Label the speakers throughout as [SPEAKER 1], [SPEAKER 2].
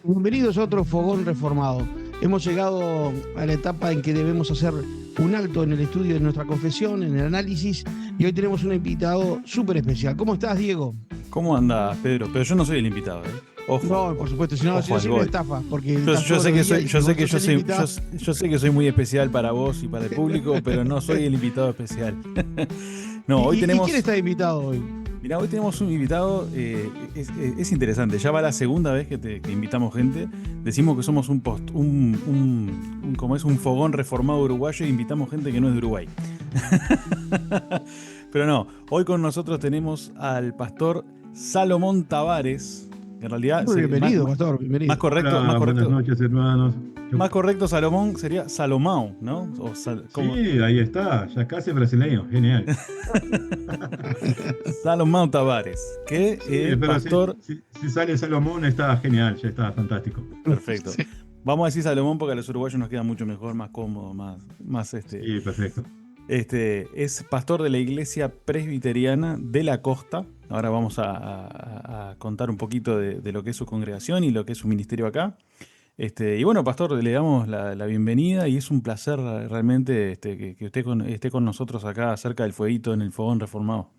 [SPEAKER 1] Bienvenidos a otro Fogón Reformado. Hemos llegado a la etapa en que debemos hacer un alto en el estudio de nuestra confesión, en el análisis, y hoy tenemos un invitado súper especial. ¿Cómo estás, Diego?
[SPEAKER 2] ¿Cómo andás, Pedro? Pero yo no soy el invitado, ¿eh? Ojo.
[SPEAKER 1] No, por supuesto, si no,
[SPEAKER 2] Ojo
[SPEAKER 1] si no
[SPEAKER 2] al
[SPEAKER 1] sería una
[SPEAKER 2] gol.
[SPEAKER 1] estafa, porque
[SPEAKER 2] Yo sé que yo sé que soy muy especial para vos y para el público, pero no soy el invitado especial. No, hoy
[SPEAKER 1] ¿Y
[SPEAKER 2] tenemos.
[SPEAKER 1] quién está invitado hoy?
[SPEAKER 2] Mirá, hoy tenemos un invitado, es interesante, ya va la segunda vez que invitamos gente, decimos que somos como es un fogón reformado uruguayo e invitamos gente que no es de Uruguay. Pero no, hoy con nosotros tenemos al pastor Salomón Tavares, que en realidad
[SPEAKER 1] Bienvenido, pastor, bienvenido.
[SPEAKER 3] Hola, buenas noches, hermanos.
[SPEAKER 2] más correcto Salomón sería Salomão, ¿no?
[SPEAKER 3] Sí, ahí está, ya casi brasileño, genial.
[SPEAKER 2] Salomão Tavares, que es
[SPEAKER 3] Pero
[SPEAKER 2] pastor.
[SPEAKER 3] si sale Salomón está genial, ya está fantástico.
[SPEAKER 2] Perfecto.
[SPEAKER 1] Sí.
[SPEAKER 2] Vamos a decir Salomón porque a los uruguayos nos queda mucho mejor, más cómodo, más
[SPEAKER 3] Sí, perfecto.
[SPEAKER 2] es pastor de la iglesia presbiteriana de la costa. Ahora vamos a contar un poquito de lo que es su congregación y lo que es su ministerio acá. Y bueno, pastor, le damos la bienvenida y es un placer realmente que usted esté con nosotros acá cerca del fueguito en el Fogón Reformado.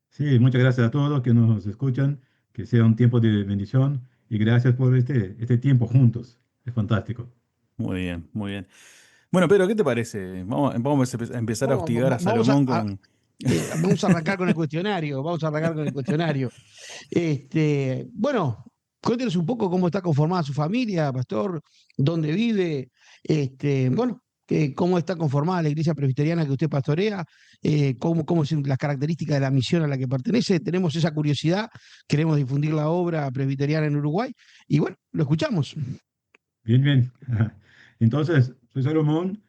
[SPEAKER 3] Sí, muchas gracias a todos que nos escuchan, que sea un tiempo de bendición y gracias por este tiempo juntos. Es fantástico.
[SPEAKER 2] Muy bien, muy bien. Bueno, Pedro, ¿qué te parece? Vamos a empezar a hostigar a
[SPEAKER 1] Vamos
[SPEAKER 2] Salomón con...
[SPEAKER 1] vamos a arrancar con el cuestionario. Vamos a arrancar con el cuestionario. Bueno, cuéntenos un poco cómo está conformada su familia, pastor, dónde vive, bueno, cómo está conformada la iglesia presbiteriana que usted pastorea, cómo son las características de la misión a la que pertenece. Tenemos esa curiosidad, queremos difundir la obra presbiteriana en Uruguay y bueno, lo escuchamos.
[SPEAKER 3] Bien, bien. Entonces, soy Salomón,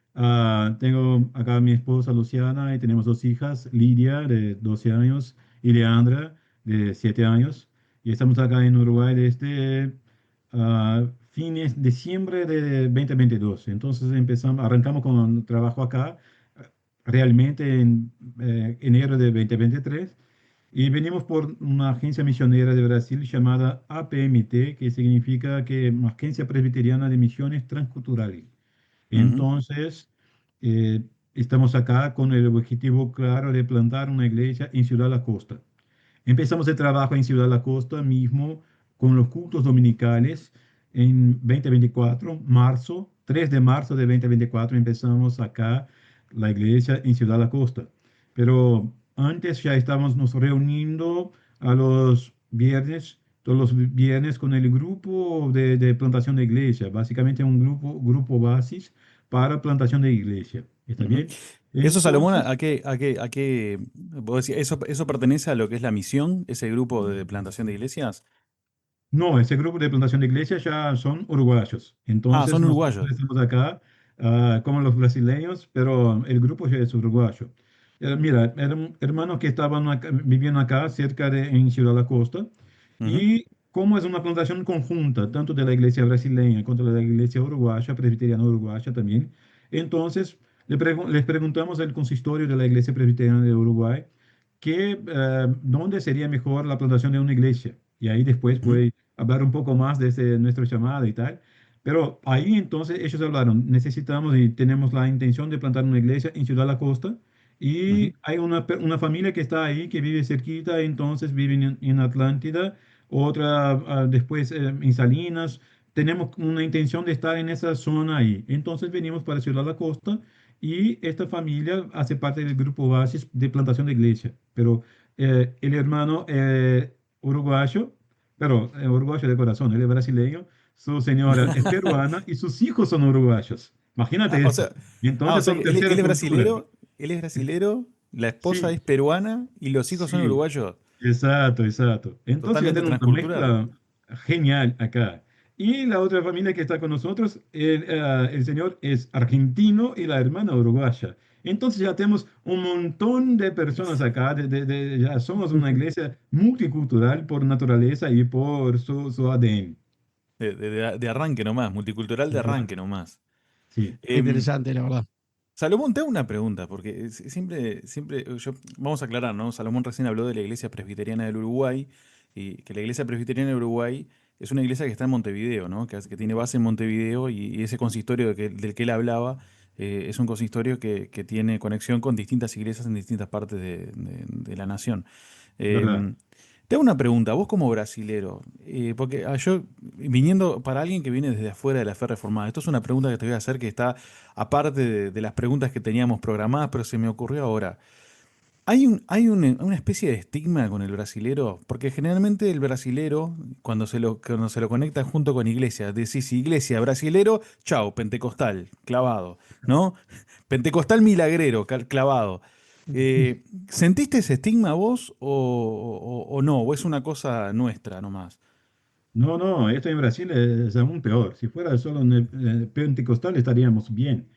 [SPEAKER 3] tengo acá a mi esposa Luciana y tenemos dos hijas, Lidia de 12 años y Leandra de 7 años. Y estamos acá en Uruguay desde fines diciembre de 2022. Entonces arrancamos con trabajo acá realmente en enero de 2023. Y venimos por una agencia misionera de Brasil llamada APMT, que significa que Agencia Presbiteriana de Misiones Transculturales.
[SPEAKER 2] Ujú.
[SPEAKER 3] Entonces, estamos acá con el objetivo claro de plantar una iglesia en Ciudad La Costa. Empezamos el trabajo en Ciudad La Costa mismo con los cultos dominicales en 2024, 3 de marzo de 2024 empezamos acá la iglesia en Ciudad La Costa. Pero antes ya estábamos nos reuniendo a los viernes, todos los viernes con el grupo de plantación de iglesia, básicamente un grupo basis para plantación de iglesia. ¿Está
[SPEAKER 2] Ujú.
[SPEAKER 3] bien?
[SPEAKER 2] Eso, Salomón,
[SPEAKER 3] Entonces,
[SPEAKER 2] vos decís, eso pertenece a lo que es la misión, ese grupo de plantación de iglesias?
[SPEAKER 3] no, ese grupo de plantación de iglesia ya son uruguayos.
[SPEAKER 2] Ah,
[SPEAKER 3] Entonces
[SPEAKER 2] son
[SPEAKER 3] nosotros
[SPEAKER 2] uruguayos.
[SPEAKER 3] estamos acá como los brasileños, pero el grupo ya es uruguayo. Mira, eran hermanos que estaban viviendo acá cerca en Ciudad La Costa
[SPEAKER 2] Ujú.
[SPEAKER 3] y como es una plantación conjunta, tanto de la iglesia brasileña como de la iglesia uruguaya, presbiteriana uruguaya también, entonces les preguntamos al consistorio de la iglesia presbiteriana de Uruguay dónde sería mejor la plantación de una iglesia. Y ahí después
[SPEAKER 2] Ujú.
[SPEAKER 3] puede hablar un poco más de nuestro llamado y tal. Pero ahí entonces ellos hablaron, necesitamos y tenemos la intención de plantar una iglesia en Ciudad La Costa.
[SPEAKER 2] Ujú.
[SPEAKER 3] Y hay una familia que está ahí, que vive cerquita, entonces viven en Atlántida, otra después en Salinas. Tenemos una intención de estar en esa zona ahí. Entonces venimos para Ciudad La Costa y esta familia hace parte del grupo Basis de plantación de iglesia. Pero el hermano uruguayo, pero uruguayo de corazón, él es brasileño, su señora es peruana y sus hijos son uruguayos.
[SPEAKER 2] Ah,
[SPEAKER 3] Imagínate
[SPEAKER 2] o
[SPEAKER 3] esto.
[SPEAKER 2] sea,
[SPEAKER 3] Y
[SPEAKER 2] o
[SPEAKER 3] entonces
[SPEAKER 2] sea
[SPEAKER 3] son
[SPEAKER 2] que
[SPEAKER 3] tercera cultura.
[SPEAKER 2] él es brasilero, la esposa
[SPEAKER 3] Sí,
[SPEAKER 2] es peruana y los hijos son
[SPEAKER 3] sí,
[SPEAKER 2] uruguayos.
[SPEAKER 3] exacto, exacto. Entonces ya
[SPEAKER 2] Totalmente
[SPEAKER 3] tenemos una
[SPEAKER 2] transcultural.
[SPEAKER 3] mezcla genial acá. Y la otra familia que está con nosotros, el señor es argentino y la hermana uruguaya. Entonces ya tenemos un montón de personas acá, ya somos una iglesia multicultural por naturaleza y por su ADN.
[SPEAKER 2] De arranque nomás, multicultural de
[SPEAKER 3] De arranque.
[SPEAKER 2] arranque nomás.
[SPEAKER 3] Sí.
[SPEAKER 1] Qué
[SPEAKER 2] Em,
[SPEAKER 1] interesante, la verdad.
[SPEAKER 2] Salomón, te hago una pregunta, porque siempre, vamos a aclarar, ¿no? Salomón recién habló de la Iglesia Presbiteriana del Uruguay, y que la Iglesia Presbiteriana del Uruguay es una iglesia que está en Montevideo, ¿no? Que tiene base en Montevideo, y ese consistorio del que él hablaba es un consistorio que tiene conexión con distintas iglesias en distintas partes de la nación.
[SPEAKER 3] ¿Verdad?
[SPEAKER 2] Em, Te hago una pregunta, vos como brasilero, porque yo, viniendo para alguien que viene desde afuera de la fe reformada, esto es una pregunta que te voy a hacer que está aparte de las preguntas que teníamos programadas, pero se me ocurrió ahora. Una especie de estigma con el brasilero, porque generalmente el brasilero, cuando se lo conecta junto con iglesia, decís iglesia, brasilero, chao, pentecostal, clavado, ¿no? Pentecostal milagrero, clavado. ¿Sentiste ese estigma vos o no? ¿O es una cosa nuestra nomás?
[SPEAKER 3] No, no, esto en Brasil es aún peor. Si fuera solo en el pentecostal estaríamos bien.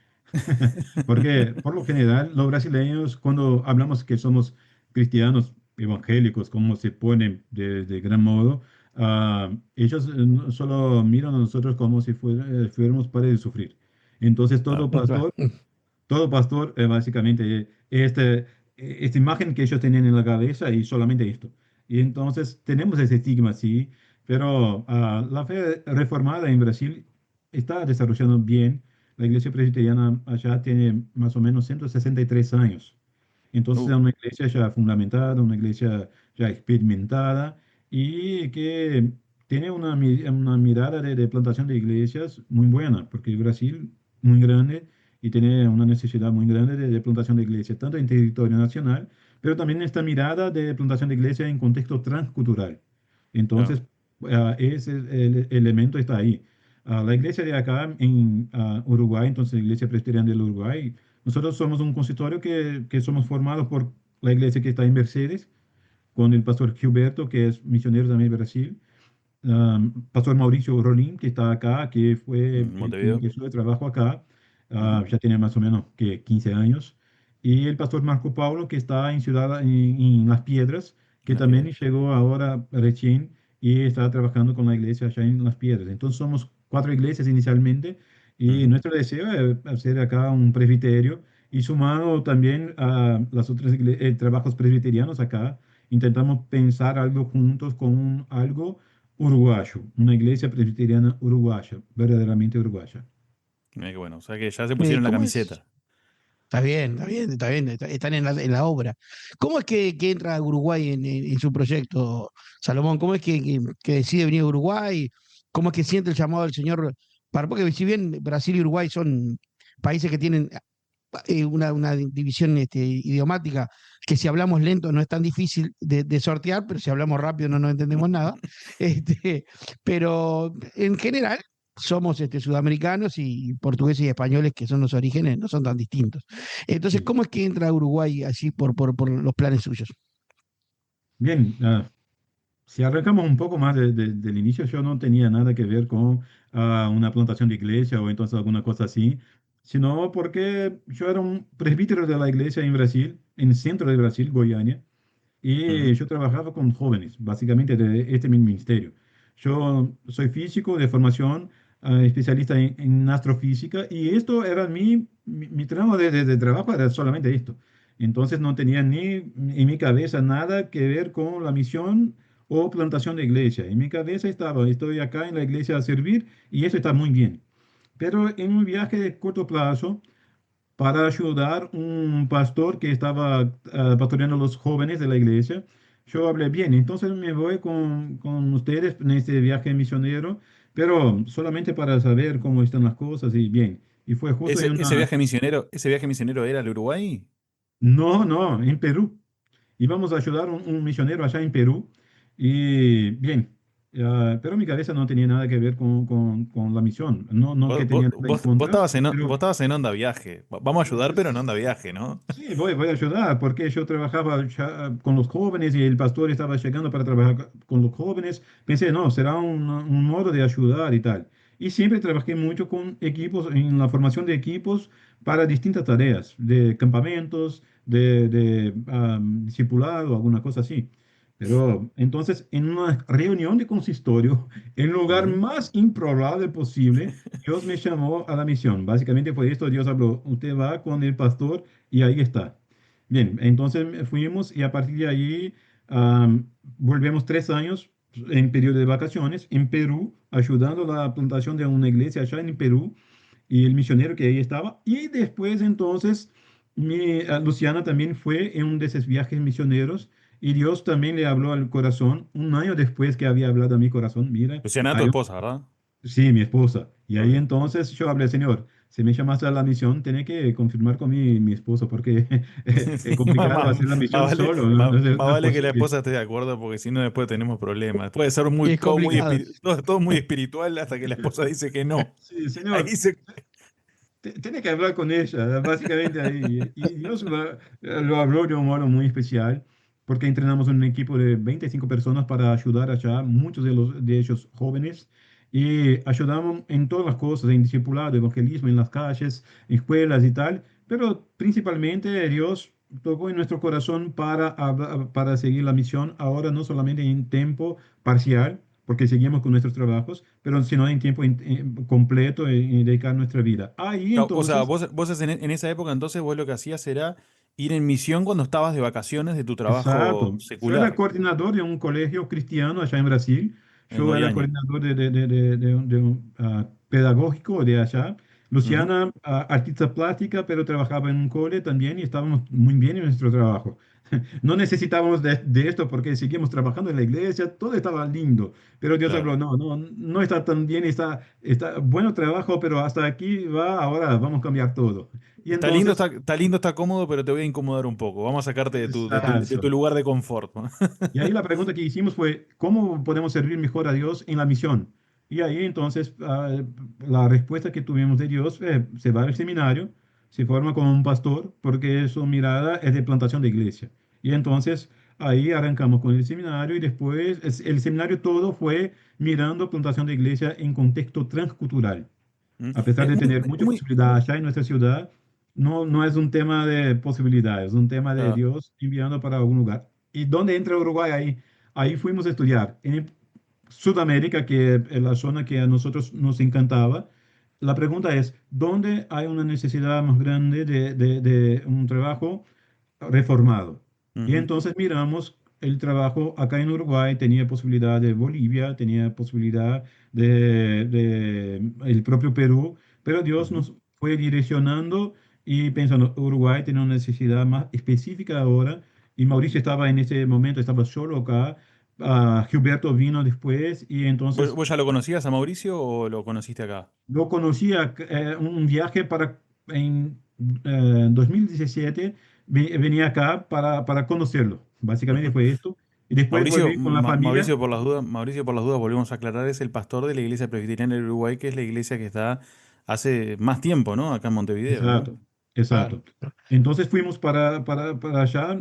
[SPEAKER 3] Porque por lo general los brasileños, cuando hablamos que somos cristianos evangélicos, como se ponen de gran modo, ellos solo miran a nosotros como si fuéramos para de sufrir. Entonces
[SPEAKER 2] Claro.
[SPEAKER 3] todo pastor básicamente esta imagen que ellos tenían en la cabeza y solamente esto. Y entonces tenemos ese estigma, sí, pero la fe reformada en Brasil está desarrollando bien. La iglesia presbiteriana allá tiene más o menos 163 años. Entonces
[SPEAKER 2] Uh,
[SPEAKER 3] es una iglesia ya fundamentada, una iglesia ya experimentada y que tiene una mirada de plantación de iglesias muy buena, porque Brasil muy grande y tiene una necesidad muy grande de plantación de iglesias, tanto en territorio nacional, pero también esta mirada de plantación de iglesias en contexto transcultural.
[SPEAKER 2] claro.
[SPEAKER 3] Entonces, ese el elemento está ahí. La iglesia de acá en Uruguay, entonces la iglesia presbiteriana del Uruguay, nosotros somos un consistorio que somos formados por la iglesia que está en Mercedes, con el pastor Gilberto, que es misionero también de Brasil, pastor Mauricio Rolim, que está acá, que fue el que
[SPEAKER 2] Montevideo.
[SPEAKER 3] ingresó de trabajo acá,
[SPEAKER 2] Ujú.
[SPEAKER 3] ya tiene más o menos que 15 años, y el pastor Marco Paulo, que está en en Las Piedras,
[SPEAKER 2] En
[SPEAKER 3] que
[SPEAKER 2] las
[SPEAKER 3] también
[SPEAKER 2] piedras.
[SPEAKER 3] llegó ahora recién y está trabajando con la iglesia allá en Las Piedras. Entonces somos cuatro iglesias inicialmente, y
[SPEAKER 2] Ujú.
[SPEAKER 3] nuestro deseo es hacer acá un presbiterio, y sumado también a las otras trabajos presbiterianos acá, intentamos pensar algo juntos con algo uruguayo, una iglesia presbiteriana uruguaya, verdaderamente uruguaya.
[SPEAKER 2] Mira qué bueno, o sea que ya se pusieron la
[SPEAKER 1] ¿Cómo es?
[SPEAKER 2] camiseta.
[SPEAKER 1] Está bien, está bien, está bien, están en la obra. ¿Cómo es que entra Uruguay en su proyecto, Salomón? ¿Cómo es que decide venir a Uruguay? ¿Cómo es que siente el llamado del Señor? Porque si bien Brasil y Uruguay son países que tienen una división idiomática, que si hablamos lento no es tan difícil de sortear, pero si hablamos rápido no nos entendemos nada. Pero en general somos sudamericanos y portugueses y españoles, que son los orígenes, no son tan distintos. Entonces,
[SPEAKER 3] Sí.
[SPEAKER 1] ¿cómo es que entra Uruguay así por los planes suyos?
[SPEAKER 3] Bien, si arrancamos un poco más del inicio, yo no tenía nada que ver con una plantación de iglesia o entonces alguna cosa así, sino porque yo era un presbítero de la iglesia en Brasil, en el centro de Brasil, Goiânia. Y
[SPEAKER 2] Ujú.
[SPEAKER 3] yo trabajaba con jóvenes, básicamente de este mi ministerio. Yo soy físico de formación, especialista en astrofísica, y esto era mi tramo de trabajo, era solamente esto. Entonces no tenía ni en mi cabeza nada que ver con la misión o plantación de iglesia. En mi cabeza estaba, estoy acá en la iglesia a servir y eso está muy bien. Pero en un viaje de corto plazo, para ayudar un pastor que estaba pastoreando a los jóvenes de la iglesia. Yo hablé bien, entonces me voy con ustedes en este viaje misionero, pero solamente para saber cómo están las cosas y bien. Y fue justo en una...
[SPEAKER 2] Ese viaje misionero era al Uruguay.
[SPEAKER 3] No, no, en Perú. Íbamos a ayudar a un misionero allá en Perú y bien, pero mi cabeza no tenía nada que ver con la misión. No, no que tenía nada en contra,
[SPEAKER 2] Vos
[SPEAKER 3] pero
[SPEAKER 2] estabas en onda viaje. Vamos a ayudar, pero en onda viaje, ¿no?
[SPEAKER 3] sí, voy a ayudar, porque yo trabajaba ya con los jóvenes y el pastor estaba llegando para trabajar con los jóvenes. Pensé, no, será un modo de ayudar y tal. Y siempre trabajé mucho con equipos, en la formación de equipos para distintas tareas, de campamentos, discipulado, alguna cosa así. Pero entonces, en una reunión de consistorio, en el lugar
[SPEAKER 2] Sí.
[SPEAKER 3] más improbable posible, Dios me llamó a la misión. Básicamente fue esto, Dios habló, usted va con el pastor y ahí está. Bien, entonces fuimos y a partir de ahí volvemos 3 años en periodo de vacaciones en Perú, ayudando a la plantación de una iglesia allá en Perú y el misionero que ahí estaba. Y después entonces Luciana también fue en un de esos viajes misioneros y Dios también le habló al corazón, un año después que había hablado a mi corazón, mira,
[SPEAKER 2] Luciana, tu
[SPEAKER 3] hay
[SPEAKER 2] esposa, ¿verdad?
[SPEAKER 3] sí, mi esposa. Y ahí
[SPEAKER 2] Ok.
[SPEAKER 3] entonces yo hablé, Señor, si me llamaste a la misión, tiene que confirmar con mi esposo porque es
[SPEAKER 2] Sí,
[SPEAKER 3] complicado hacer la misión
[SPEAKER 2] vale,
[SPEAKER 3] solo, no,
[SPEAKER 2] más
[SPEAKER 3] no es
[SPEAKER 2] vale que la
[SPEAKER 3] posible.
[SPEAKER 2] esposa esté de acuerdo porque si no después tenemos problemas. Puede ser muy,
[SPEAKER 1] Es complicado.
[SPEAKER 2] todo muy espiritual hasta que la esposa dice que no.
[SPEAKER 3] Sí,
[SPEAKER 2] Ahí
[SPEAKER 3] Señor,
[SPEAKER 2] se...
[SPEAKER 3] tiene que hablar con ella, básicamente ahí. Y Dios lo habló de un modo muy especial, porque entrenamos un equipo de 25 personas para ayudar allá, muchos de ellos jóvenes, y ayudamos en todas las cosas, en discipulado, evangelismo, en las calles, en escuelas y tal, pero principalmente Dios tocó en nuestro corazón para seguir la misión, ahora no solamente en tiempo parcial, porque seguimos con nuestros trabajos, pero sino en tiempo completo en dedicar nuestra vida. Ahí
[SPEAKER 2] O sea,
[SPEAKER 3] entonces,
[SPEAKER 2] vos en esa época entonces vos lo que hacías era ir en misión cuando estabas de vacaciones de tu trabajo
[SPEAKER 3] exacto, yo era
[SPEAKER 2] secular
[SPEAKER 3] coordinador de un colegio cristiano allá en Brasil,
[SPEAKER 2] en
[SPEAKER 3] yo era
[SPEAKER 2] Goiânia.
[SPEAKER 3] coordinador de un pedagógico de allá.
[SPEAKER 2] Ujú.
[SPEAKER 3] Luciana, artista plástica, pero trabajaba en un cole también y estábamos muy bien en nuestro trabajo. No necesitábamos de esto porque seguimos trabajando en la iglesia, todo estaba lindo, pero Dios
[SPEAKER 2] Claro.
[SPEAKER 3] habló, no, no, no está tan bien, está bueno trabajo, pero hasta aquí va, ahora vamos a cambiar todo. Y entonces,
[SPEAKER 2] Está lindo, está cómodo, pero te voy a incomodar un poco. Vamos a sacarte de tu
[SPEAKER 3] exacto.
[SPEAKER 2] lugar de confort, ¿no?
[SPEAKER 3] Y ahí la pregunta que hicimos fue, ¿cómo podemos servir mejor a Dios en la misión? Y ahí entonces la respuesta que tuvimos de Dios, se va al seminario, se forma como un pastor, porque su mirada es de plantación de iglesia. Y entonces ahí arrancamos con el seminario y después el seminario todo fue mirando plantación de iglesia en contexto transcultural.
[SPEAKER 2] Mm.
[SPEAKER 3] A pesar de tener
[SPEAKER 2] Es
[SPEAKER 3] mucha
[SPEAKER 2] muy,
[SPEAKER 3] posibilidad allá en nuestra ciudad, no, no es un tema de posibilidades, es un tema de
[SPEAKER 2] ah,
[SPEAKER 3] Dios enviando para algún lugar. ¿Y dónde entra Uruguay ahí? Ahí fuimos a estudiar. En Sudamérica, que es la zona que a nosotros nos encantaba, la pregunta es, ¿dónde hay una necesidad más grande de un trabajo reformado? Y
[SPEAKER 2] ujú,
[SPEAKER 3] entonces miramos el trabajo acá en Uruguay, tenía posibilidad de Bolivia, tenía posibilidad de el propio Perú, pero Dios
[SPEAKER 2] ujú.
[SPEAKER 3] nos fue direccionando y pensando, Uruguay tiene una necesidad más específica ahora, y Mauricio estaba en ese momento, estaba solo acá, Gilberto vino después, y entonces
[SPEAKER 2] ¿Vos ya lo conocías a Mauricio o lo conociste acá?
[SPEAKER 3] lo conocí un viaje en 2017, venía acá para conocerlo. Básicamente
[SPEAKER 2] Ujú.
[SPEAKER 3] fue esto. Y después volví con la familia.
[SPEAKER 2] Mauricio, por las dudas, volvemos a aclarar, es el pastor de la Iglesia Presbiteriana del Uruguay, que es la iglesia que está hace más tiempo, ¿no? Acá en Montevideo, ¿no?
[SPEAKER 3] Exacto,
[SPEAKER 1] Claro.
[SPEAKER 3] exacto. Entonces fuimos para allá,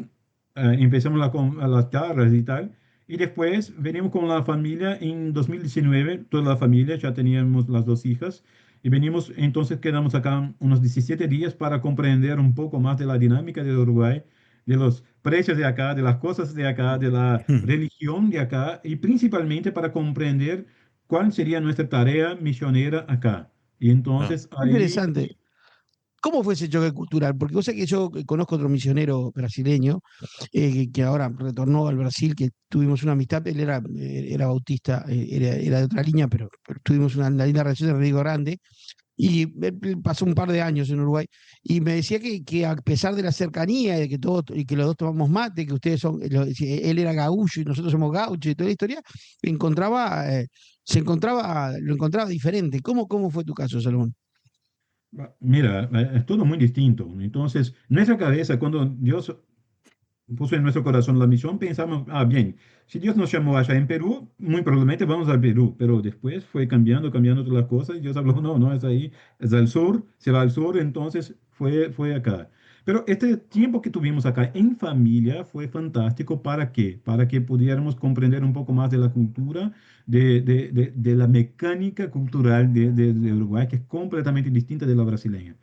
[SPEAKER 3] empezamos a las charlas y tal. Y después venimos con la familia en 2019, toda la familia, ya teníamos las dos hijas. Y venimos, entonces quedamos acá unos 17 días para comprender un poco más de la dinámica de Uruguay, de los precios de acá, de las cosas de acá, de la religión de acá, y principalmente para comprender cuál sería nuestra tarea misionera acá. Y
[SPEAKER 2] Ah,
[SPEAKER 3] entonces ahí,
[SPEAKER 1] Interesante. ¿Cómo fue ese choque cultural? Porque vos sabés que yo conozco otro misionero brasileño que ahora retornó al Brasil, que tuvimos una amistad, él era bautista, era de otra línea, pero tuvimos una linda relación de Río Grande, y él pasó un par de años en Uruguay, y me decía que a pesar de la cercanía y de que todos, y que los dos tomamos mate, que ustedes son, él era gaúcho y nosotros somos gauchos y toda la historia, lo encontraba diferente. ¿Cómo fue tu caso, Salomón?
[SPEAKER 3] mira, es todo muy distinto. Entonces, nuestra cabeza, cuando Dios puso en nuestro corazón la misión, pensamos, bien, si Dios nos llamó allá en Perú, muy probablemente vamos al Perú, pero después fue cambiando todas las cosas y Dios habló, no, no es ahí, es al sur, se va al sur, entonces fue acá. Pero este tiempo que tuvimos acá en familia fue fantástico. ¿Para qué? Para que pudiéramos comprender un poco más de la cultura, de la mecánica cultural de Uruguay, que es completamente distinta de la brasileña.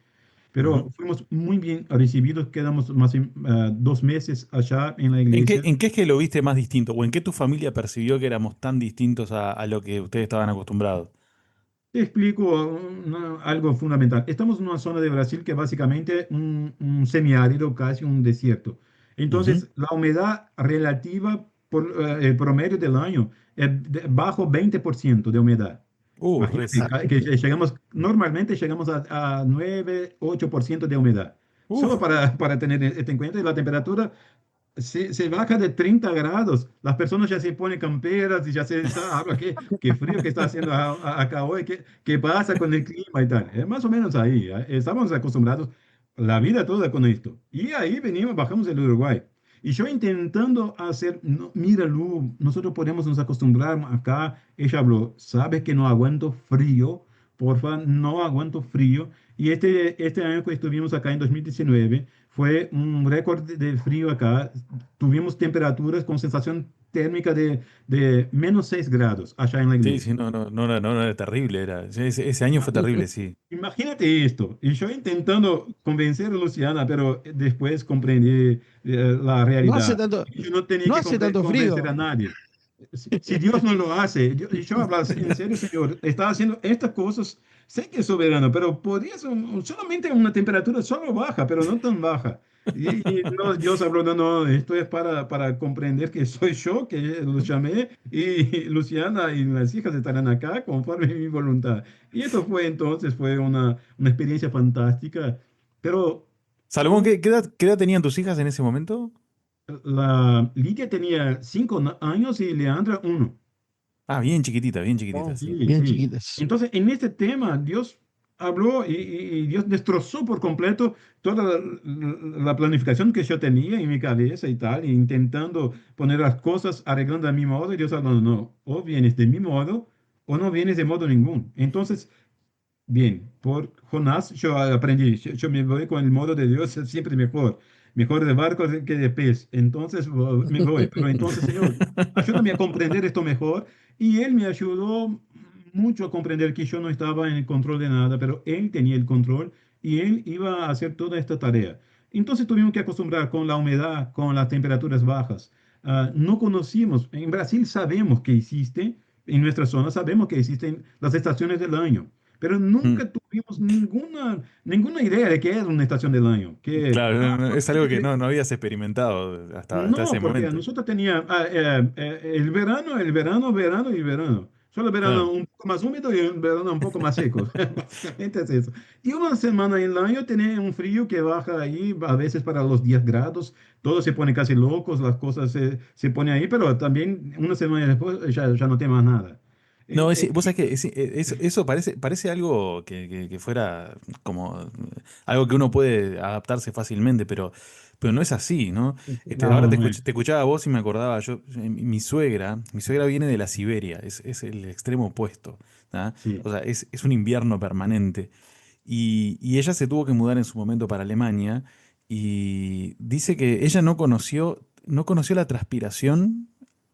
[SPEAKER 3] pero
[SPEAKER 2] Ujú.
[SPEAKER 3] fuimos muy bien recibidos, quedamos más de 2 meses allá en la iglesia.
[SPEAKER 2] En qué es que lo viste más distinto? ¿O en qué tu familia percibió que éramos tan distintos a lo que ustedes estaban acostumbrados?
[SPEAKER 3] Te explico algo fundamental. Estamos en una zona de Brasil que básicamente un semiárido, casi un desierto.
[SPEAKER 2] Ujú.
[SPEAKER 3] Entonces, la humedad relativa por el promedio del año es bajo 20% de humedad. Imagínate
[SPEAKER 1] Ah,
[SPEAKER 3] que llegamos, normalmente llegamos a 9, 8% de humedad. Solo
[SPEAKER 2] Uf.
[SPEAKER 3] para tener esto en cuenta, y la temperatura se baja de 30 grados, las personas ya se ponen camperas y ya se habla qué frío que está haciendo acá hoy, qué pasa con el clima y tal. Es más o menos ahí, ¿eh? Estamos acostumbrados la vida toda con esto. Y ahí venimos, bajamos el Uruguay. Y yo intentando hacer, no, mira, Lu, nosotros podemos nos acostumbrar acá. Ella habló, sabes que no aguanto frío, porfa, no aguanto frío. Y este año que estuvimos acá en 2019 fue un récord de frío acá. Tuvimos temperaturas con sensación térmica de -6 grados allá en la
[SPEAKER 2] Sí,
[SPEAKER 3] iglesia.
[SPEAKER 2] sí, no, era terrible. Ese año fue terrible, sí.
[SPEAKER 3] Imagínate esto. Y yo intentando convencer a Luciana, pero después comprendí la
[SPEAKER 1] no hace
[SPEAKER 3] realidad.
[SPEAKER 1] tanto,
[SPEAKER 3] Yo no tenía
[SPEAKER 1] no
[SPEAKER 3] que
[SPEAKER 1] hace tanto
[SPEAKER 3] convencer a
[SPEAKER 1] frío.
[SPEAKER 3] nadie. Si Dios no lo hace, yo hablo en serio, Señor, está haciendo estas cosas, sé que es soberano, pero podría ser solamente una temperatura solo baja, pero no tan baja. Y no, Dios habló, no, no, esto es para comprender que soy yo que los llamé y Luciana y las hijas estarán acá conforme a mi voluntad. Y esto fue entonces, fue una experiencia fantástica, pero
[SPEAKER 2] Salomón, qué edad tenían tus hijas en ese momento?
[SPEAKER 3] la Lidia tenía 5 años y Leandra 1.
[SPEAKER 2] Ah, bien chiquitita, sí.
[SPEAKER 3] Sí,
[SPEAKER 1] Bien
[SPEAKER 3] sí.
[SPEAKER 1] chiquitas.
[SPEAKER 3] Entonces, en este tema, Dios habló y Dios destrozó por completo toda la planificación que yo tenía en mi cabeza y tal, e intentando poner las cosas arreglando a mi modo. Y Dios habló, no, no, o vienes de mi modo o no vienes de modo ningún. Entonces, bien, por Jonás yo aprendí, yo me voy con el modo de Dios, es siempre mejor, mejor de barco que de pez. Entonces me voy, pero entonces, Señor, ayúdame a comprender esto mejor. Y Él me ayudó mucho a comprender que yo no estaba en el control de nada, pero Él tenía el control y Él iba a hacer toda esta tarea. Entonces tuvimos que acostumbrar con la humedad, con las temperaturas bajas. No conocimos, en Brasil sabemos que existe, en nuestra zona sabemos que existen las estaciones del año, pero
[SPEAKER 2] Mm.
[SPEAKER 3] nunca tuvimos ninguna idea de qué era una estación del año.
[SPEAKER 2] Claro, es algo que no habías experimentado hasta ese
[SPEAKER 3] No, porque
[SPEAKER 2] momento.
[SPEAKER 3] nosotros teníamos verano y verano. Solo verano
[SPEAKER 2] Claro.
[SPEAKER 3] un poco más húmedo y un verano un poco más seco. Básicamente es eso. Y una semana en el año tiene un frío que baja ahí a veces para los 10 grados. Todo se pone casi locos, las cosas se ponen ahí, pero también una semana después ya no tiene más nada.
[SPEAKER 2] No,
[SPEAKER 3] Eh,
[SPEAKER 2] vos sabés que eso parece algo que fuera como algo que uno puede adaptarse fácilmente, pero no es así, ¿no? Ahora
[SPEAKER 3] no, no es.
[SPEAKER 2] te escuchaba a vos y me acordaba, mi suegra viene de la Siberia, es el extremo opuesto, ¿ah?
[SPEAKER 3] Sí.
[SPEAKER 2] O sea, es un invierno permanente. Y ella se tuvo que mudar en su momento para Alemania y dice que ella no conoció la transpiración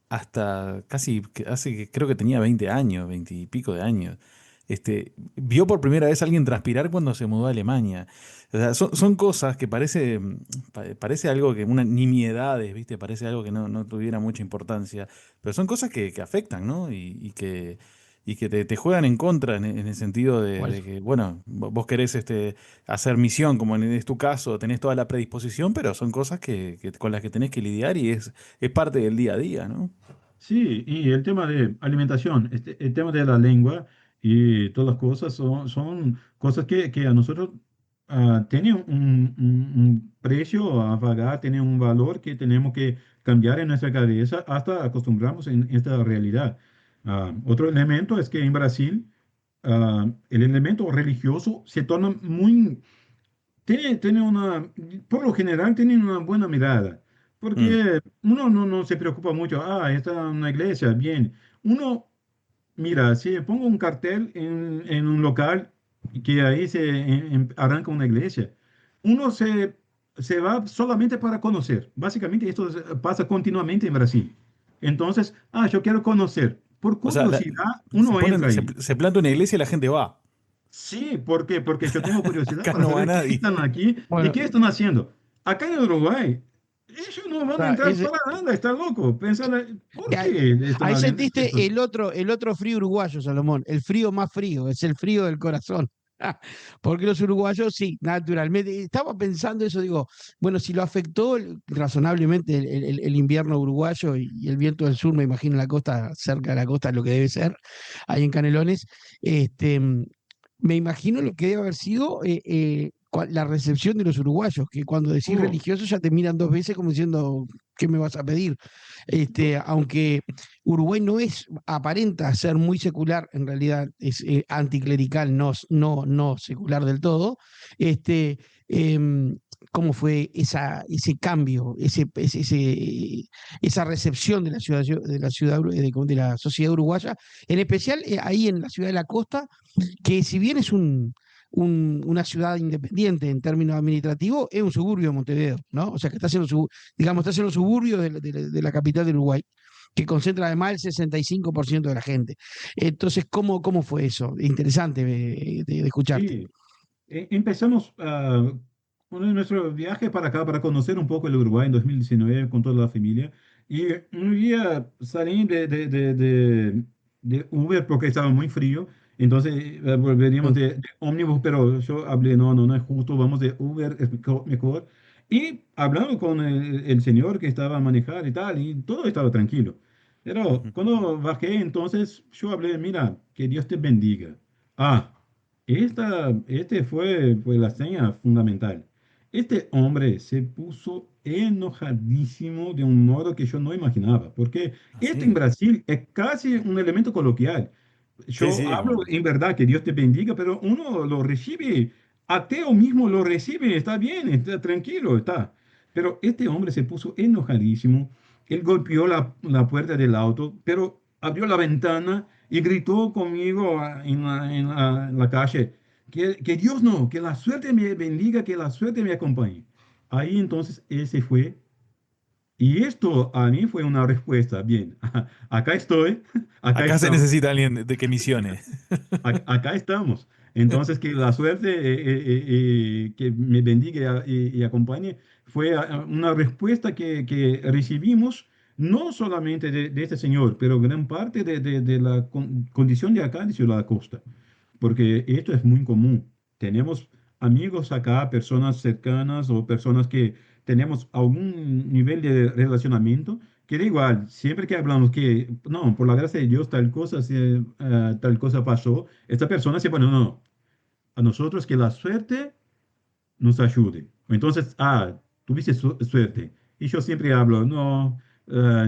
[SPEAKER 2] hasta casi, creo que tenía 20 años, 20 y pico de años. Vio por primera vez a alguien transpirar cuando se mudó a Alemania. O sea, son cosas que parece algo que, una nimiedades, ¿viste? Parece algo que no tuviera mucha importancia, pero son cosas que afectan, ¿no? Y que te juegan en contra en el sentido
[SPEAKER 1] ¿Cuál?
[SPEAKER 2] de que, bueno, vos querés hacer misión, como es tu caso, tenés toda la predisposición, pero son cosas con las que tenés que lidiar y es parte del día a día, ¿no?
[SPEAKER 3] Sí, y el tema de alimentación, el tema de la lengua y todas las cosas son cosas que a nosotros tienen un precio a pagar, tienen un valor que tenemos que cambiar en nuestra cabeza hasta acostumbrarnos en esta realidad. Otro elemento es que en Brasil el elemento religioso se torna muy por lo general, tienen una buena mirada,
[SPEAKER 2] Mm.
[SPEAKER 3] porque uno no se preocupa mucho, esta es una iglesia, bien. Uno, mira, si pongo un cartel en un local y que ahí arranca una iglesia, uno se va solamente para conocer. Básicamente esto pasa continuamente en Brasil. Entonces, yo quiero conocer. Por
[SPEAKER 2] O sea,
[SPEAKER 3] curiosidad, uno entra ahí.
[SPEAKER 2] se planta una iglesia y la gente va.
[SPEAKER 3] Sí, ¿por qué? Porque yo tengo curiosidad
[SPEAKER 2] Acá
[SPEAKER 3] para
[SPEAKER 2] no va
[SPEAKER 3] saber qué
[SPEAKER 2] nadie.
[SPEAKER 3] están aquí y
[SPEAKER 1] Bueno,
[SPEAKER 3] qué están haciendo. Acá en Uruguay, ellos no van a
[SPEAKER 1] está,
[SPEAKER 3] entrar para nada, está loco. Pensar, ¿por
[SPEAKER 1] ahí,
[SPEAKER 3] qué están
[SPEAKER 1] ahí
[SPEAKER 3] haciendo esto?
[SPEAKER 1] sentiste el otro frío uruguayo, Salomón, el frío más frío, es el frío del corazón. Porque los uruguayos, sí, naturalmente. Estaba pensando eso, digo, bueno, si lo afectó razonablemente el invierno uruguayo y el viento del sur, me imagino la costa, cerca de la costa, lo que debe ser, ahí en Canelones, este, me imagino lo que debe haber sido la recepción de los uruguayos, que cuando decís
[SPEAKER 3] Oh,
[SPEAKER 1] religioso ya te miran dos veces como diciendo, ¿qué me vas a pedir? Aunque Uruguay no es, aparenta ser muy secular, en realidad es anticlerical, no secular del todo. Este, em, ¿Cómo fue ese cambio, esa recepción de de la sociedad uruguaya, en especial ahí en la ciudad de la costa, que si bien es una ciudad independiente en términos administrativos, es un suburbio de Montevideo, ¿no? O sea, que digamos, está en los suburbios de la capital de Uruguay, que concentra además el 65% de la gente. Entonces, ¿cómo fue eso? Interesante de escucharte.
[SPEAKER 3] sí. Empezamos uno de nuestros viajes para acá, para conocer un poco el Uruguay en 2019 con toda la familia. Y un día salí de Uber porque estaba muy frío. Entonces volveríamos de ómnibus, pero yo hablé, no, no, no es justo, vamos de Uber, es mejor. Y hablando con el señor que estaba a manejar y tal, y todo estaba tranquilo. Pero
[SPEAKER 2] Ujú.
[SPEAKER 3] cuando bajé, entonces yo hablé, mira, que Dios te bendiga. Ah. Este fue la seña fundamental. Este hombre se puso enojadísimo de un modo que yo no imaginaba, porque este en
[SPEAKER 2] Así.
[SPEAKER 3] Brasil es casi un elemento coloquial.
[SPEAKER 2] Sí,
[SPEAKER 3] Yo
[SPEAKER 2] sí,
[SPEAKER 3] hablo
[SPEAKER 2] como.
[SPEAKER 3] en verdad que Dios te bendiga, pero uno lo recibe, ateo mismo lo recibe, está bien, está tranquilo, está. Pero este hombre se puso enojadísimo, él golpeó la puerta del auto, pero abrió la ventana y gritó conmigo en la calle, que Dios no, que la suerte me bendiga, que la suerte me acompañe. Ahí entonces él se fue y esto a mí fue una respuesta. Bien, acá estoy, acá
[SPEAKER 2] Acá se
[SPEAKER 3] estamos.
[SPEAKER 2] necesita alguien de que misione.
[SPEAKER 3] Acá estamos. Entonces, que la suerte que me bendiga y acompañe fue una respuesta que recibimos no solamente de este señor, pero gran parte de la condición de acá de Ciudad Costa, porque esto es muy común. Tenemos amigos acá, personas cercanas o personas que tenemos algún nivel de relacionamiento que da igual, siempre que hablamos que, no, por la gracia de Dios, tal cosa pasó, esta persona se pone, no, no, a nosotros que la suerte nos ayude. Entonces, tuviste suerte. Y yo siempre hablo, no,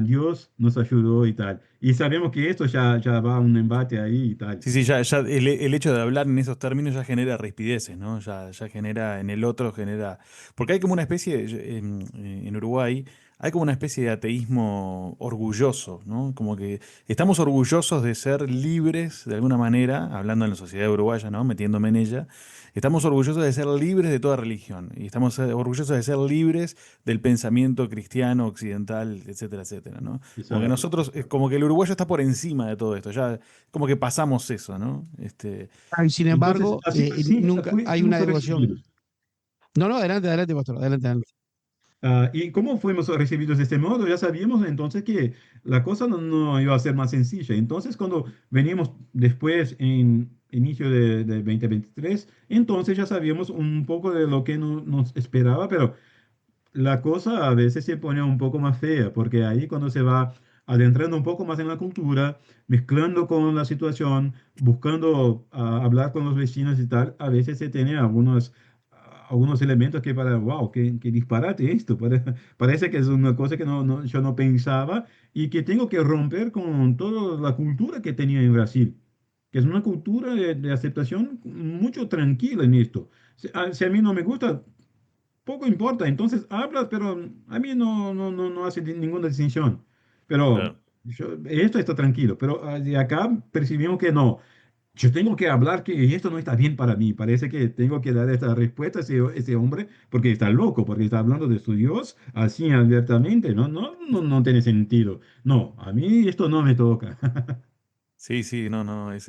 [SPEAKER 3] Dios nos ayudó y tal. Y sabemos que esto ya va a un embate ahí y tal.
[SPEAKER 2] Sí, sí, ya el hecho de hablar en esos términos ya genera rispideces, ¿no? Ya genera en el otro, genera. Porque hay como una especie, en Uruguay, hay como una especie de ateísmo orgulloso, ¿no? Como que estamos orgullosos de ser libres, de alguna manera, hablando en la sociedad uruguaya, ¿no? Metiéndome en ella, estamos orgullosos de ser libres de toda religión. Y estamos orgullosos de ser libres del pensamiento cristiano, occidental, etcétera, etcétera, ¿no? Como que
[SPEAKER 3] Exacto.
[SPEAKER 2] nosotros, como que el uruguayo está por encima de todo esto, ya como que pasamos eso, ¿no?
[SPEAKER 1] Y sin
[SPEAKER 3] Entonces,
[SPEAKER 1] embargo,
[SPEAKER 3] así
[SPEAKER 1] nunca hay una
[SPEAKER 3] fuimos
[SPEAKER 1] devoción.
[SPEAKER 3] recibidos.
[SPEAKER 1] No, no, adelante, adelante, pastor, adelante, adelante.
[SPEAKER 3] ¿Y cómo fuimos recibidos de este modo? Ya sabíamos entonces que la cosa no iba a ser más sencilla. Entonces, cuando veníamos después en inicio de 2023, entonces ya sabíamos un poco de lo que nos esperaba, pero la cosa a veces se pone un poco más fea, porque ahí cuando se va adentrando un poco más en la cultura, mezclando con la situación, buscando hablar con los vecinos y tal, a veces se tiene algunos elementos que wow, qué disparate esto, parece que es una cosa que yo no pensaba y que tengo que romper con toda la cultura que tenía en Brasil, que es una cultura de aceptación mucho tranquila en esto. Si a mí no me gusta, poco importa, entonces hablas, pero a mí no hace ninguna distinción. Pero
[SPEAKER 2] Claro.
[SPEAKER 3] esto está tranquilo, pero de acá percibimos que no. Yo tengo que hablar que esto no está bien para mí. Parece que tengo que dar esta respuesta a ese hombre porque está loco, porque está hablando de su Dios así abiertamente. No tiene sentido. No, a mí esto no me toca.
[SPEAKER 2] Sí, sí, no, no, es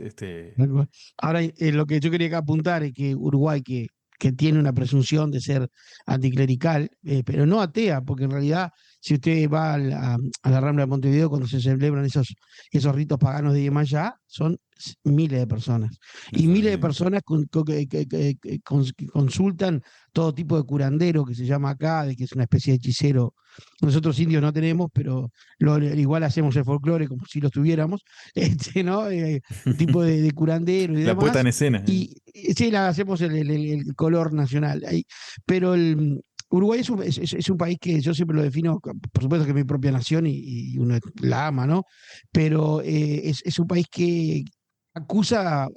[SPEAKER 1] Tal cual. Ahora, lo que yo quería acá apuntar es que Uruguay, que tiene una presunción de ser anticlerical, pero no atea, porque en realidad, si usted va a la Rambla de Montevideo, cuando se celebran esos ritos paganos de Yemayá, son miles de personas. Y
[SPEAKER 2] eso
[SPEAKER 1] miles de
[SPEAKER 2] mismo.
[SPEAKER 1] personas que consultan todo tipo de curandero, que se llama acá, de que es una especie de hechicero. Nosotros indios no tenemos, pero igual hacemos el folclore como si lo tuviéramos, ¿no? Un tipo de curandero y
[SPEAKER 2] La puesta
[SPEAKER 1] demás,
[SPEAKER 2] en escena.
[SPEAKER 1] y sí, hacemos el color nacional ahí. Pero Uruguay es un país que yo siempre lo defino, por supuesto que es mi propia nación y uno la ama, ¿no? Pero es un país que acusa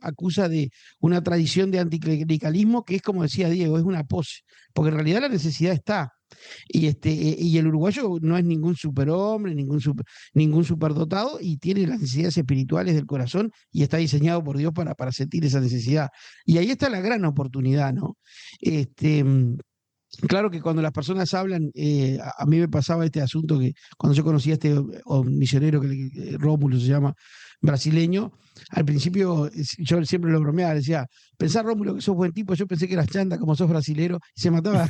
[SPEAKER 1] de una tradición de anticlericalismo que es, como decía Diego, es una pose, porque en realidad la necesidad está. Y el uruguayo no es ningún superhombre, ningún superdotado, y tiene las necesidades espirituales del corazón y está diseñado por Dios para sentir esa necesidad. Y ahí está la gran oportunidad, ¿no? Este, mm, Claro que cuando las personas hablan, a mí me pasaba este asunto que cuando yo conocí a este misionero Rómulo se llama, brasileño, al principio yo siempre lo bromeaba, decía, pensá Rómulo que sos buen tipo, yo pensé que eras chanda como sos brasilero, y se mataba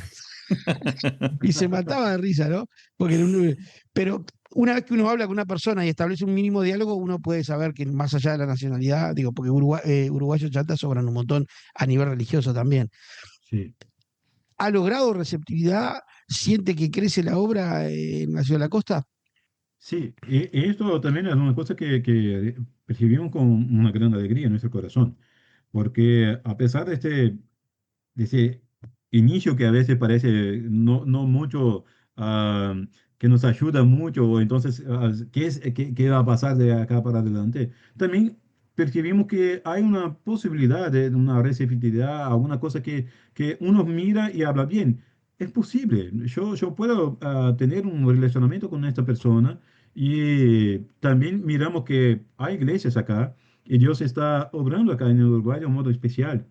[SPEAKER 1] y se mataba de risa, ¿no? Porque pero una vez que uno habla con una persona y establece un mínimo diálogo, uno puede saber que más allá de la nacionalidad, digo, porque uruguayos chantas sobran un montón a nivel religioso también.
[SPEAKER 3] Sí.
[SPEAKER 1] ¿Ha logrado receptividad? ¿Siente que crece la obra en la ciudad de la costa?
[SPEAKER 3] Sí, y esto también es una cosa que percibimos con una gran alegría en nuestro corazón, porque a pesar de ese inicio que a veces parece no mucho, ah, que nos ayuda mucho, o entonces, ¿qué va a pasar de acá para adelante? También percibimos que hay una posibilidad de una receptividad, alguna cosa que uno mira y habla bien. Es posible, yo puedo tener un relacionamiento con esta persona y también miramos que hay iglesias acá y Dios está obrando acá en Uruguay de un modo especial.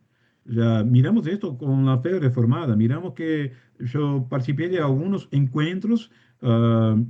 [SPEAKER 3] Ya miramos esto con la fe reformada, miramos que yo participé de algunos encuentros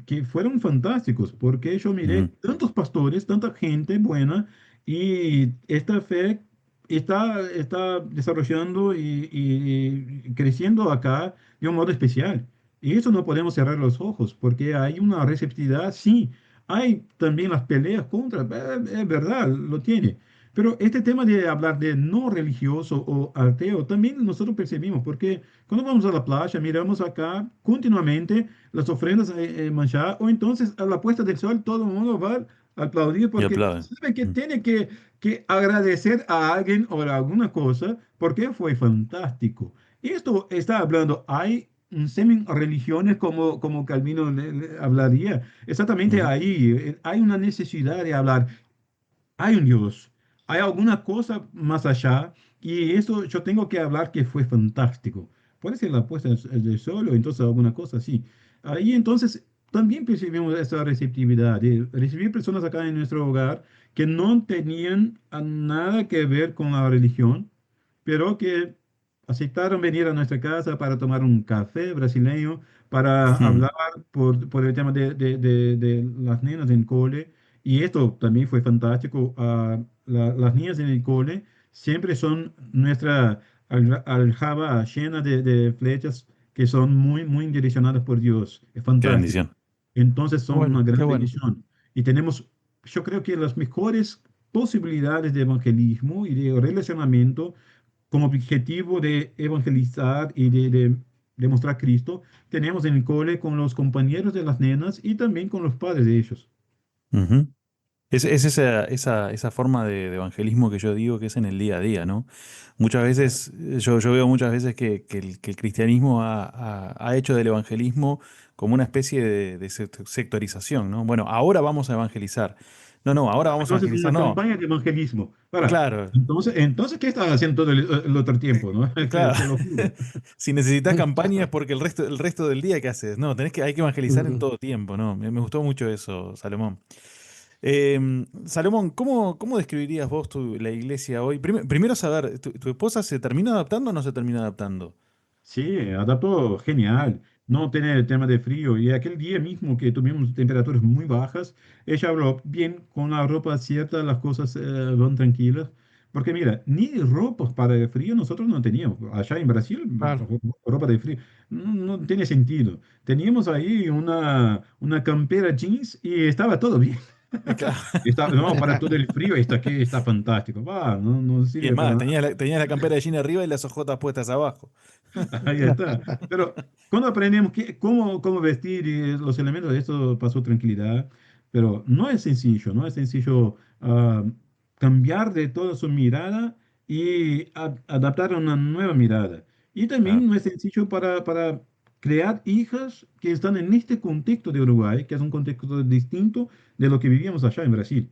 [SPEAKER 3] que fueron fantásticos, porque yo miré
[SPEAKER 2] Ujú.
[SPEAKER 3] tantos pastores, tanta gente buena, y esta fe está desarrollando y creciendo acá de un modo especial. Y eso no podemos cerrar los ojos, porque hay una receptividad, sí, hay también las peleas contra, es verdad, lo tiene. Pero este tema de hablar de no religioso o ateo también nosotros percibimos, porque cuando vamos a la playa miramos acá continuamente las ofrendas manchadas, o entonces a la puesta del sol todo el mundo va a aplaudir
[SPEAKER 2] Y
[SPEAKER 3] porque
[SPEAKER 2] aplauden.
[SPEAKER 3] sabe que
[SPEAKER 2] Mm.
[SPEAKER 3] tiene que agradecer a alguien o a alguna cosa porque fue fantástico. Y esto está hablando, hay un semen religiones como Calvino le hablaría. Exactamente
[SPEAKER 2] Ujú.
[SPEAKER 3] ahí hay una necesidad de hablar. Hay un Dios, hay alguna cosa más allá, y eso yo tengo que hablar que fue fantástico. Puede ser la puesta del sol o entonces alguna cosa así. Ahí entonces también percibimos esa receptividad de recibir personas acá en nuestro hogar que no tenían nada que ver con la religión, pero que aceptaron venir a nuestra casa para tomar un café brasileño, para
[SPEAKER 2] Mm.
[SPEAKER 3] hablar por el tema de las nenas en cole. Y esto también fue fantástico. Las niñas en el cole siempre son nuestra aljaba llena de flechas que son muy direccionadas por Dios. Es
[SPEAKER 2] Qué
[SPEAKER 3] fantástico.
[SPEAKER 2] bendición.
[SPEAKER 3] Entonces
[SPEAKER 1] Qué
[SPEAKER 3] son una
[SPEAKER 1] bueno,
[SPEAKER 3] gran
[SPEAKER 1] qué bueno.
[SPEAKER 3] bendición. Y tenemos, yo creo que las mejores posibilidades de evangelismo y de relacionamiento como objetivo de evangelizar y de demostrar Cristo, tenemos en el cole con los compañeros de las nenas y también con los padres de ellos.
[SPEAKER 2] Ujú. Es esa forma de evangelismo que yo digo que es en el día a día, ¿no? Muchas veces, yo veo muchas veces que el cristianismo ha hecho del evangelismo como una especie de sectorización, ¿no? Bueno, ahora vamos a evangelizar. No, no, ahora vamos a
[SPEAKER 3] Entonces,
[SPEAKER 2] evangelizar,
[SPEAKER 3] una
[SPEAKER 2] no.
[SPEAKER 3] campaña de evangelismo. Para,
[SPEAKER 2] Claro,
[SPEAKER 3] entonces, ¿qué estás haciendo todo el otro tiempo, no?
[SPEAKER 2] claro.
[SPEAKER 3] Qué locura.
[SPEAKER 2] Si necesitas campaña es porque el resto del día, ¿qué haces? No, hay que evangelizar en todo tiempo, ¿no? Me gustó mucho eso, Salomón. Salomón, ¿cómo describirías vos la iglesia hoy? Primero saber, ¿tu esposa se termina adaptando o no se termina adaptando?
[SPEAKER 3] Sí, adaptó genial. no tener el tema de frío. Y aquel día mismo que tuvimos temperaturas muy bajas, ella habló bien con la ropa cierta, las cosas van tranquilas. Porque mira, ni ropa para el frío nosotros no teníamos. Allá en Brasil,
[SPEAKER 1] Claro.
[SPEAKER 3] ropa de frío no tiene sentido. Teníamos ahí una campera jeans y estaba todo bien.
[SPEAKER 2] Claro.
[SPEAKER 3] No, para todo el frío, esto aquí está fantástico. Va, no
[SPEAKER 2] Y es
[SPEAKER 3] sirve para
[SPEAKER 2] más,
[SPEAKER 3] nada.
[SPEAKER 2] tenías la campera de jean arriba y las ojotas puestas abajo.
[SPEAKER 3] Ahí está. Pero cuando aprendemos cómo vestir y los elementos de esto pasó tranquilidad, pero no es sencillo, no es sencillo cambiar de toda su mirada y adaptar a una nueva mirada. Y
[SPEAKER 2] Claro,
[SPEAKER 3] también no es sencillo para crear hijas que están en este contexto de Uruguay, que es un contexto distinto de lo que vivíamos allá en Brasil.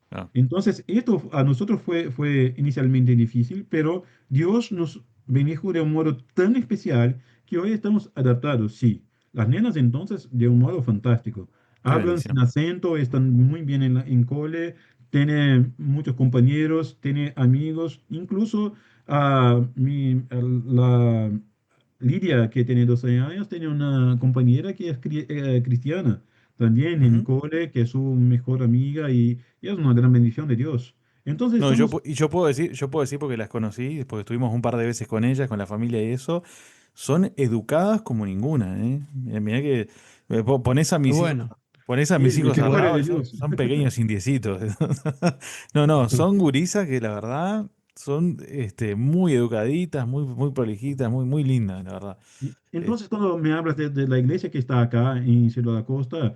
[SPEAKER 2] claro.
[SPEAKER 3] Entonces, esto a nosotros fue inicialmente difícil, pero Dios nos bendijo de un modo tan especial que hoy estamos adaptados, sí. Las nenas entonces, de un modo fantástico.
[SPEAKER 2] Qué
[SPEAKER 3] Hablan sin
[SPEAKER 2] bendición.
[SPEAKER 3] acento, están muy bien en cole, tienen muchos compañeros, tienen amigos, incluso la Lidia, que tiene 12 años, tiene una compañera que es cristiana, también en
[SPEAKER 2] Ujú.
[SPEAKER 3] cole, que es su mejor amiga y es una gran bendición de Dios. Entonces
[SPEAKER 2] No,
[SPEAKER 3] estamos,
[SPEAKER 2] yo puedo decir porque las conocí, porque estuvimos un par de veces con ellas, con la familia y eso, son educadas como ninguna, ¿eh? Mirá que
[SPEAKER 1] Qué bueno,
[SPEAKER 2] pones a
[SPEAKER 3] y
[SPEAKER 2] mis
[SPEAKER 3] el
[SPEAKER 2] hijos
[SPEAKER 1] qué
[SPEAKER 2] al
[SPEAKER 3] mejor
[SPEAKER 1] bueno.
[SPEAKER 3] es
[SPEAKER 2] lado
[SPEAKER 3] de
[SPEAKER 2] y
[SPEAKER 3] Dios.
[SPEAKER 2] son pequeños indiecitos. No, no, son gurisas que la verdad son muy educaditas, muy prolijitas, muy lindas, la verdad. Eh,
[SPEAKER 3] Entonces, cuando me hablas de la iglesia que está acá en Cielo de la Costa,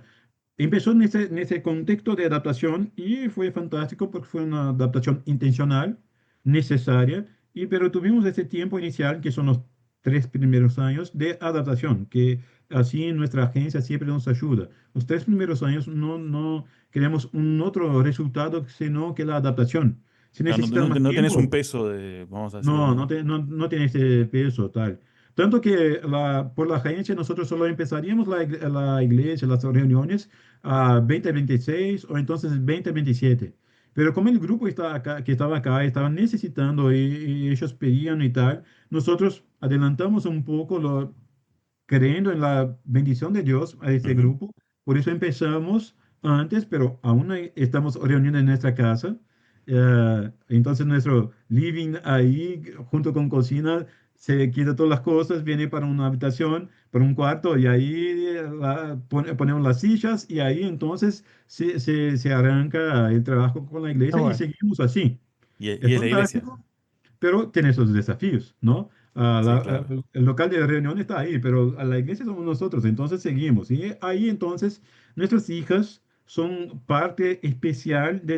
[SPEAKER 3] empezó en ese contexto de adaptación y fue fantástico porque fue una adaptación intencional, necesaria, pero tuvimos ese tiempo inicial, que son los 3 primeros años de adaptación, que así nuestra agencia siempre nos ayuda. Los 3 primeros años no queremos un otro resultado, sino que la adaptación. Si
[SPEAKER 2] claro,
[SPEAKER 3] necesitas más
[SPEAKER 2] no tenés un
[SPEAKER 3] tiempo,
[SPEAKER 2] peso de, vamos a decirlo,
[SPEAKER 3] no,
[SPEAKER 2] ¿no?
[SPEAKER 3] no tiene ese peso tal. Tanto que por la agencia nosotros solo empezaríamos la iglesia, las reuniones a 2026 o entonces 2027. Pero como el grupo que estaba acá, estaba necesitando y ellos pedían y tal, nosotros adelantamos un poco creyendo en la bendición de Dios a este
[SPEAKER 2] Ujú.
[SPEAKER 3] grupo. Por eso empezamos antes, pero aún estamos reuniendo en nuestra casa. Entonces nuestro living ahí, junto con cocina, se quita todas las cosas, viene para una habitación, para un cuarto, y ahí ponemos las sillas y ahí entonces se arranca el trabajo con la
[SPEAKER 1] Qué
[SPEAKER 3] iglesia y
[SPEAKER 1] bueno.
[SPEAKER 3] seguimos así. Es
[SPEAKER 2] Y es la iglesia.
[SPEAKER 3] fantástico, pero tiene sus desafíos, ¿no?
[SPEAKER 2] Sí, claro.
[SPEAKER 3] El local de reunión está ahí, pero a la iglesia somos nosotros, entonces seguimos. Y ahí entonces nuestras hijas son parte especial de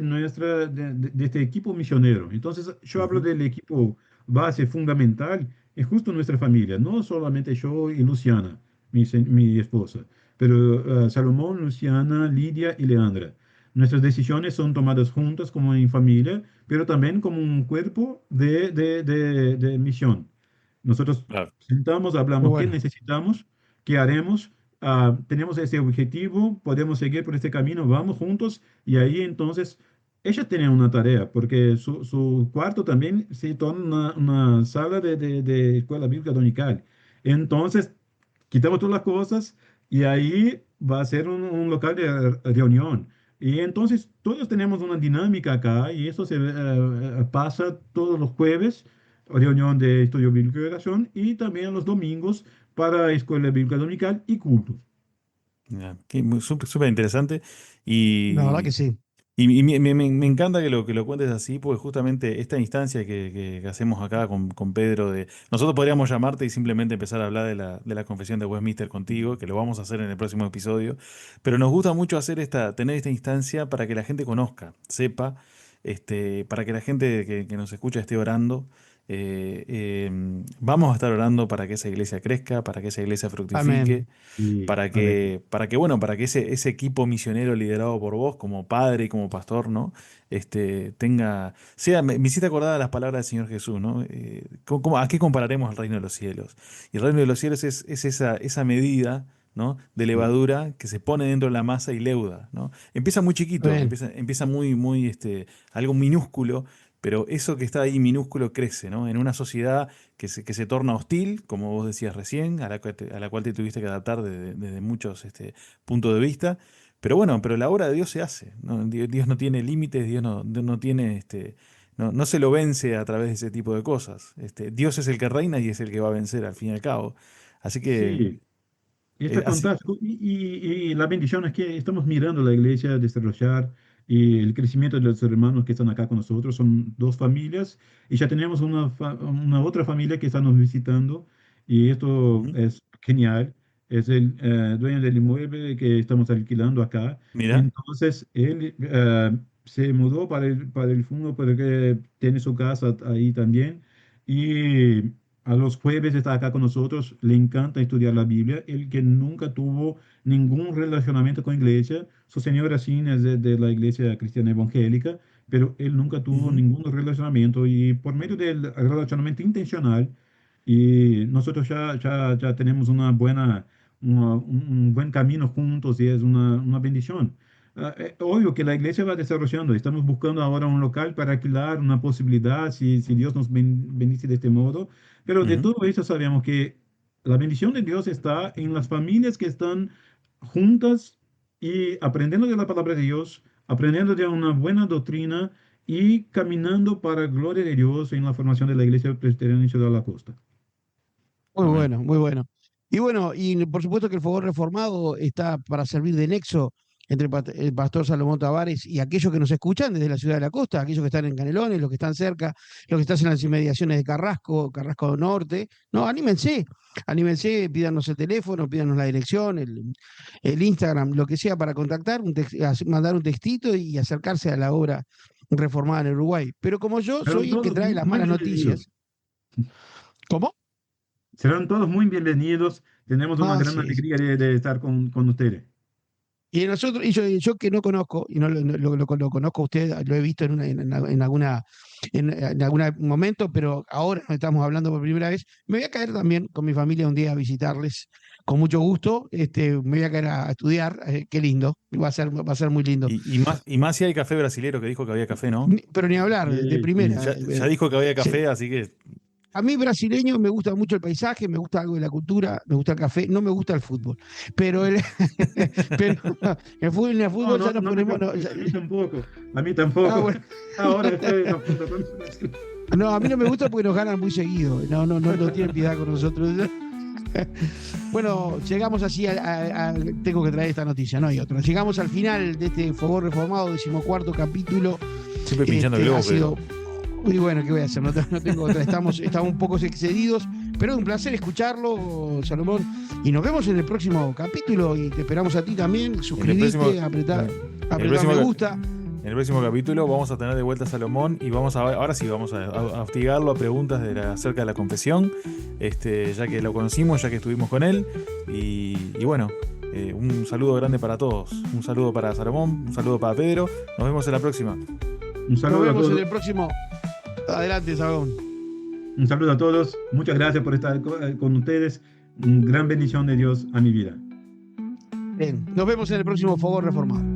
[SPEAKER 3] este equipo misionero. Entonces yo hablo
[SPEAKER 2] Ujú.
[SPEAKER 3] del equipo base fundamental, es justo nuestra familia, no solamente yo y Luciana, mi esposa, pero Salomón, Luciana, Lidia y Leandra. Nuestras decisiones son tomadas juntas como en familia, pero también como un cuerpo de misión. Nosotros
[SPEAKER 2] Claro.
[SPEAKER 3] sentamos,
[SPEAKER 1] Qué
[SPEAKER 3] hablamos qué
[SPEAKER 1] bueno.
[SPEAKER 3] necesitamos, qué haremos, tenemos ese objetivo, podemos seguir por este camino, vamos juntos y ahí entonces ella tiene una tarea, porque su cuarto también se torna una sala de escuela bíblica dominical. Entonces, quitamos todas las cosas y ahí va a ser un local de reunión. Y entonces todos tenemos una dinámica acá y eso se pasa todos los jueves, reunión de estudio bíblico y oración, y también los domingos para escuela bíblica dominical y culto.
[SPEAKER 2] Ya, súper súper interesante.
[SPEAKER 1] La verdad que
[SPEAKER 2] Y,
[SPEAKER 1] sí.
[SPEAKER 2] y me encanta que lo cuentes así, porque justamente esta instancia que hacemos acá con Pedro, nosotros podríamos llamarte y simplemente empezar a hablar de la confesión de Westminster contigo, que lo vamos a hacer en el próximo episodio, pero nos gusta mucho hacer tener esta instancia para que la gente conozca, sepa, para que la gente que nos escucha esté orando. Vamos a estar orando para que esa iglesia crezca, para que esa iglesia fructifique,
[SPEAKER 1] Amén.
[SPEAKER 3] Y amén.
[SPEAKER 2] para que ese equipo misionero liderado por vos, como padre y como pastor, ¿no? Me hiciste acordar de las palabras del Señor Jesús, ¿no? ¿A qué compararemos el reino de los cielos? Y el reino de los cielos es esa medida, ¿no? De
[SPEAKER 3] Sí,
[SPEAKER 2] levadura que se pone dentro de la masa y leuda, ¿no? Empieza muy chiquito,
[SPEAKER 1] Amén.
[SPEAKER 2] empieza algo minúsculo, pero eso que está ahí minúsculo crece, ¿no? En una sociedad que se torna hostil, como vos decías recién, a la cual te tuviste que adaptar desde muchos puntos de vista. Pero bueno, pero la obra de Dios se hace, ¿no? Dios no tiene límites, Dios no tiene, no se lo vence a través de ese tipo de cosas. Dios es el que reina y es el que va a vencer al fin y al cabo. Así que,
[SPEAKER 3] Sí, está
[SPEAKER 2] así.
[SPEAKER 3] fantástico. Y la bendición es que estamos mirando la iglesia desarrollar y el crecimiento de los hermanos que están acá con nosotros. Son dos familias y ya tenemos una otra familia que está nos visitando y esto
[SPEAKER 2] Ujú.
[SPEAKER 3] es genial. Es el dueño del inmueble que estamos alquilando acá.
[SPEAKER 2] Mira.
[SPEAKER 3] Entonces, él se mudó para el fondo porque tiene su casa ahí también. Y a los jueves está acá con nosotros, le encanta estudiar la Biblia, el que nunca tuvo ningún relacionamiento con iglesia, su señora sí es de la iglesia cristiana evangélica, pero él nunca tuvo
[SPEAKER 2] Ujú,
[SPEAKER 3] ningún relacionamiento y por medio del relacionamiento intencional, y nosotros ya tenemos un buen camino juntos y es una bendición. Obvio que la iglesia va desarrollando, estamos buscando ahora un local para alquilar, una posibilidad, si Dios nos bendice de este modo, pero de
[SPEAKER 2] ujú.
[SPEAKER 3] todo eso sabemos que la bendición de Dios está en las familias que están juntas y aprendiendo de la palabra de Dios, aprendiendo de una buena doctrina y caminando para la gloria de Dios en la formación de la Iglesia Presbiteriana en Ciudad de la Costa.
[SPEAKER 1] Muy
[SPEAKER 2] Amén.
[SPEAKER 1] bueno, muy bueno. Y bueno, y por supuesto que el Fogón Reformado está para servir de nexo entre el pastor Salomón Tavares y aquellos que nos escuchan desde la ciudad de la costa, aquellos que están en Canelones, los que están cerca, los que están en las inmediaciones de Carrasco, Carrasco Norte. No, anímense, pídanos el teléfono, pídanos la dirección, el Instagram, lo que sea para contactar, mandar un textito y acercarse a la obra reformada en Uruguay. Pero como yo
[SPEAKER 3] Serán
[SPEAKER 1] soy el que
[SPEAKER 3] todos
[SPEAKER 1] trae las
[SPEAKER 3] muy
[SPEAKER 1] malas
[SPEAKER 3] bienvenidos.
[SPEAKER 1] noticias, ¿cómo?
[SPEAKER 3] Serán todos muy bienvenidos. Tenemos una
[SPEAKER 1] Ah,
[SPEAKER 3] gran
[SPEAKER 1] sí.
[SPEAKER 3] alegría de estar con ustedes.
[SPEAKER 1] Y nosotros, yo que no conozco, y no lo conozco a usted, lo he visto en algún momento, pero ahora nos estamos hablando por primera vez, me voy a caer también con mi familia un día a visitarles con mucho gusto, me voy a caer a estudiar, qué lindo, va a ser muy lindo.
[SPEAKER 2] Y más si hay café brasilero, que dijo que había café, ¿no?
[SPEAKER 1] Pero ni hablar, de
[SPEAKER 3] Sí, sí.
[SPEAKER 1] primera.
[SPEAKER 2] Ya dijo que había
[SPEAKER 1] Sí.
[SPEAKER 2] café, así que.
[SPEAKER 1] A mí brasileño me gusta mucho el paisaje, me gusta algo de la cultura, me gusta el café, no me gusta el fútbol. Pero pero en el
[SPEAKER 3] No,
[SPEAKER 1] fútbol
[SPEAKER 3] no,
[SPEAKER 1] ya nos
[SPEAKER 3] no te
[SPEAKER 1] ponemos. No,
[SPEAKER 3] preocupes, a mí tampoco. A mí
[SPEAKER 1] ah,
[SPEAKER 3] tampoco.
[SPEAKER 1] bueno.
[SPEAKER 3] Ahora estoy a punto con Brasil.
[SPEAKER 1] No, a mí no me gusta porque nos ganan muy seguido. No tienen piedad con nosotros. Bueno, llegamos así tengo que traer esta noticia, no hay otra. Llegamos al final de este Fogón Reformado, 14º capítulo.
[SPEAKER 2] Siempre pinchando el
[SPEAKER 1] Ha
[SPEAKER 2] globo,
[SPEAKER 1] sido
[SPEAKER 2] Pedro.
[SPEAKER 1] muy bueno, ¿qué voy a hacer? No tengo otra. Estamos un poco excedidos, pero es un placer escucharlo, Salomón. Y nos vemos en el próximo capítulo y te esperamos a ti también.
[SPEAKER 2] En el próximo,
[SPEAKER 1] Suscribite,
[SPEAKER 2] en el
[SPEAKER 1] apretar
[SPEAKER 2] próximo,
[SPEAKER 1] me
[SPEAKER 2] ca-
[SPEAKER 1] gusta.
[SPEAKER 2] en el próximo capítulo vamos a tener de vuelta a Salomón y ahora sí vamos a hostigarlo a preguntas acerca de la confesión, ya que lo conocimos, ya que estuvimos con él. Y bueno, un saludo grande para todos. Un saludo para Salomón, un saludo para Pedro. Nos vemos en la próxima.
[SPEAKER 3] Un
[SPEAKER 1] Nos
[SPEAKER 3] saludo a
[SPEAKER 1] vemos en
[SPEAKER 3] todos.
[SPEAKER 1] el próximo. Adelante, Salomón.
[SPEAKER 3] Un saludo a todos. Muchas gracias por estar con ustedes. Gran bendición de Dios a mi vida.
[SPEAKER 1] Bien, nos vemos en el próximo Fogón Reformado.